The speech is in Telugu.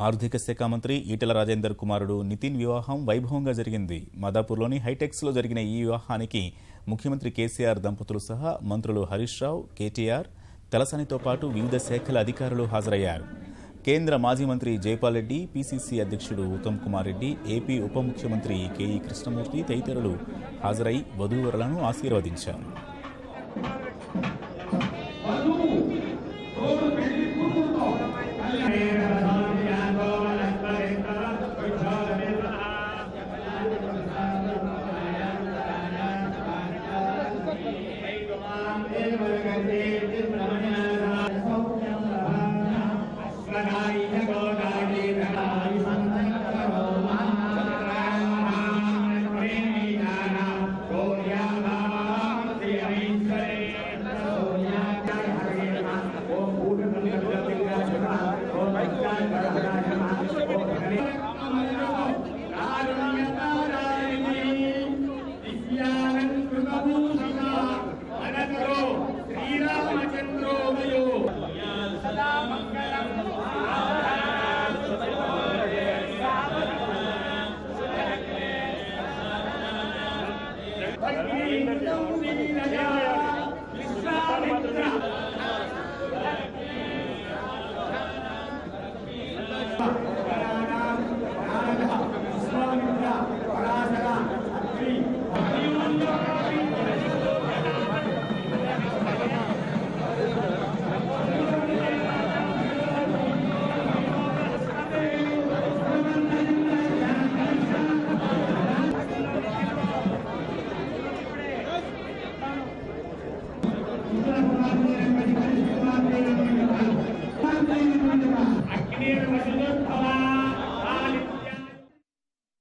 ఆర్థిక శాఖ మంత్రి ఈటెల రాజేందర్ కుమారుడు నితిన్ వివాహం వైభవంగా జరిగింది. మాదాపూర్లోని హైటెక్స్లో జరిగిన ఈ వివాహానికి ముఖ్యమంత్రి కేసీఆర్ దంపతులు సహా మంత్రులు హరీష్ రావు, కేటీఆర్, తలసానితో పాటు వివిధ శాఖల అధికారులు హాజరయ్యారు. కేంద్ర మాజీ మంత్రి జైపాల్ రెడ్డి, పీసీసీ అధ్యక్షుడు ఉత్తమ్ కుమార్ రెడ్డి, ఏపీ ఉప ముఖ్యమంత్రి కేఈ కృష్ణమూర్తి తదితరులు హాజరై వధూవరులను ఆశీర్వదించారు.